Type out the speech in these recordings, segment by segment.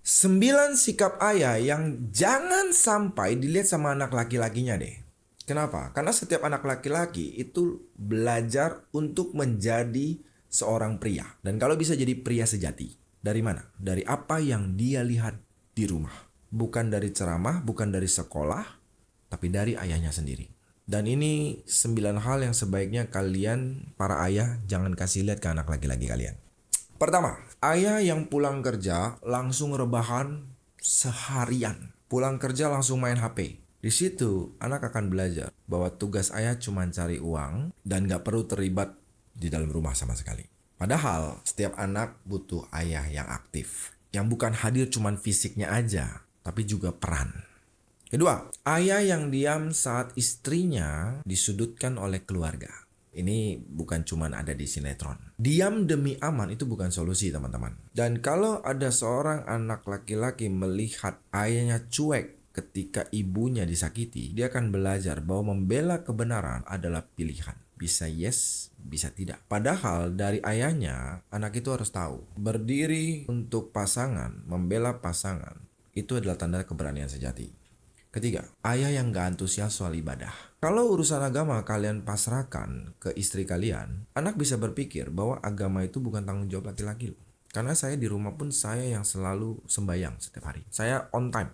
9 sikap ayah yang jangan sampai dilihat sama anak laki-lakinya deh. Kenapa? Karena setiap anak laki-laki itu belajar untuk menjadi seorang pria. Dan kalau bisa jadi pria sejati. Dari mana? Dari apa yang dia lihat di rumah. Bukan dari ceramah, bukan dari sekolah, tapi dari ayahnya sendiri. Dan ini 9 hal yang sebaiknya kalian, para ayah, jangan kasih lihat ke anak laki-laki kalian. Pertama, ayah yang pulang kerja langsung rebahan seharian. Pulang kerja langsung main HP. Di situ anak akan belajar bahwa tugas ayah cuma cari uang dan gak perlu terlibat di dalam rumah sama sekali. Padahal setiap anak butuh ayah yang aktif. Yang bukan hadir cuma fisiknya aja, tapi juga peran. Kedua, ayah yang diam saat istrinya disudutkan oleh keluarga. Ini bukan cuma ada di sinetron. Diam demi aman itu bukan solusi, teman-teman. Dan kalau ada seorang anak laki-laki melihat ayahnya cuek ketika ibunya disakiti, dia akan belajar bahwa membela kebenaran adalah pilihan. Bisa yes, bisa tidak. Padahal dari ayahnya, anak itu harus tahu. Berdiri untuk pasangan, membela pasangan, itu adalah tanda keberanian sejati. Ketiga, ayah yang gak antusias soal ibadah. Kalau urusan agama kalian pasrahkan ke istri kalian, anak bisa berpikir bahwa agama itu bukan tanggung jawab laki-laki loh. Karena saya di rumah pun saya yang selalu sembahyang setiap hari. Saya on time.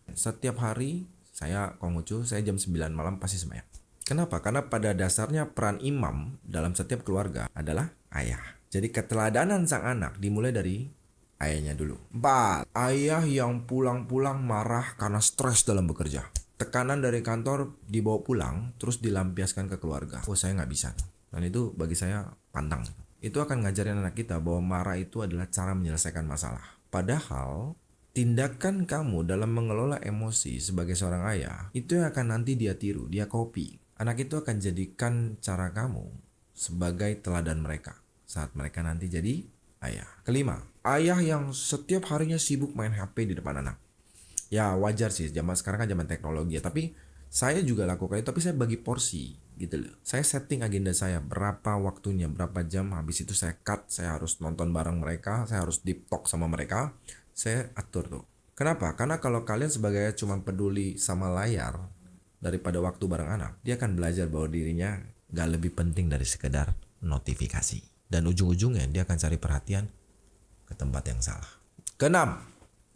Setiap hari saya konghucu, saya jam 9 malam pasti sembahyang. Kenapa? Karena pada dasarnya peran imam dalam setiap keluarga adalah ayah. Jadi keteladanan sang anak dimulai dari ayahnya dulu. 4. Ayah yang pulang-pulang marah karena stres dalam bekerja. Tekanan dari kantor dibawa pulang terus dilampiaskan ke keluarga. Oh, saya nggak bisa. Dan itu bagi saya pantang. Itu akan ngajarin anak kita bahwa marah itu adalah cara menyelesaikan masalah. Padahal tindakan kamu dalam mengelola emosi sebagai seorang ayah itu yang akan nanti dia tiru, dia copy. Anak itu akan jadikan cara kamu sebagai teladan mereka saat mereka nanti jadi ayah. Kelima, ayah yang setiap harinya sibuk main HP di depan anak. Ya wajar sih, zaman sekarang kan zaman teknologi ya. Tapi saya juga lakukan itu, tapi saya bagi porsi gitu loh. Saya setting agenda saya, berapa waktunya, berapa jam. Habis itu saya cut, saya harus nonton bareng mereka, saya harus deep talk sama mereka. Saya atur tuh. Kenapa? Karena kalau kalian sebagai ayah cuma peduli sama layar daripada waktu bareng anak, dia akan belajar bahwa dirinya gak lebih penting dari sekedar notifikasi. Dan ujung-ujungnya dia akan cari perhatian ke tempat yang salah. Keenam,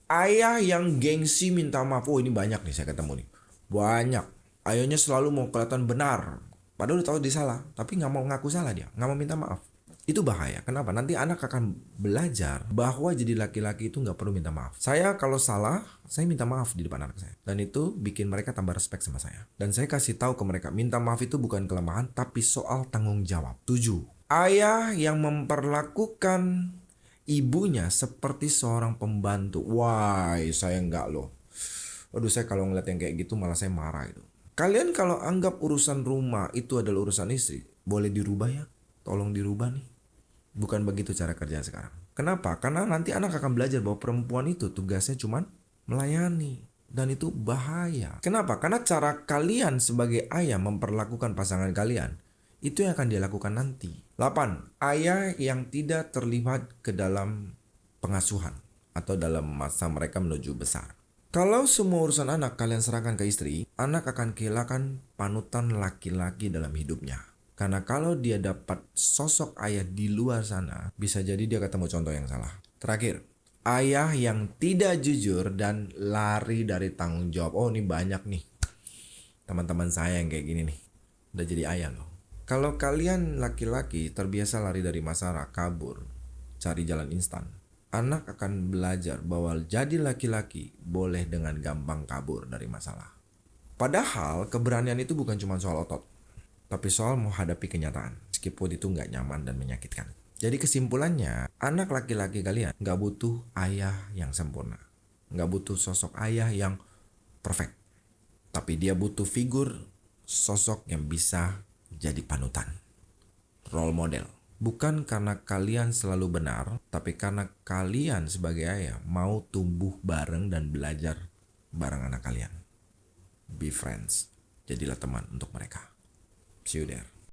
ayah yang gengsi minta maaf. Oh, ini banyak nih saya ketemu nih. Banyak. Ayahnya selalu mau kelihatan benar. Padahal udah tahu dia salah, tapi gak mau ngaku salah dia. Gak mau minta maaf. Itu bahaya. Kenapa? Nanti anak akan belajar bahwa jadi laki-laki itu gak perlu minta maaf. Saya kalau salah, saya minta maaf di depan anak saya. Dan itu bikin mereka tambah respect sama saya. Dan saya kasih tahu ke mereka, minta maaf itu bukan kelemahan, tapi soal tanggung jawab. 7. Ayah yang memperlakukan ibunya seperti seorang pembantu. Wah, saya enggak loh. Waduh, saya kalau ngeliat yang kayak gitu malah saya marah itu. Kalian kalau anggap urusan rumah itu adalah urusan istri, boleh dirubah ya? Tolong dirubah nih. Bukan begitu cara kerja sekarang. Kenapa? Karena nanti anak akan belajar bahwa perempuan itu tugasnya cuma melayani. Dan itu bahaya. Kenapa? Karena cara kalian sebagai ayah memperlakukan pasangan kalian, itu yang akan dia lakukan nanti. 8. Ayah yang tidak terlibat ke dalam pengasuhan atau dalam masa mereka menuju besar. Kalau semua urusan anak kalian serahkan ke istri, anak akan kehilangan panutan laki-laki dalam hidupnya. Karena kalau dia dapat sosok ayah di luar sana, bisa jadi dia ketemu contoh yang salah. Terakhir, ayah yang tidak jujur dan lari dari tanggung jawab. Oh, ini banyak nih teman-teman saya yang kayak gini nih. Udah jadi ayah loh. Kalau kalian laki-laki terbiasa lari dari masalah, kabur, cari jalan instan, anak akan belajar bahwa jadi laki-laki boleh dengan gampang kabur dari masalah. Padahal keberanian itu bukan cuma soal otot, tapi soal menghadapi kenyataan, meskipun itu nggak nyaman dan menyakitkan. Jadi kesimpulannya, anak laki-laki kalian nggak butuh ayah yang sempurna, nggak butuh sosok ayah yang perfect, tapi dia butuh figur sosok yang bisa jadi panutan, role model. Bukan karena kalian selalu benar, tapi karena kalian sebagai ayah mau tumbuh bareng dan belajar bareng anak kalian. Be friends, jadilah teman untuk mereka. See you there.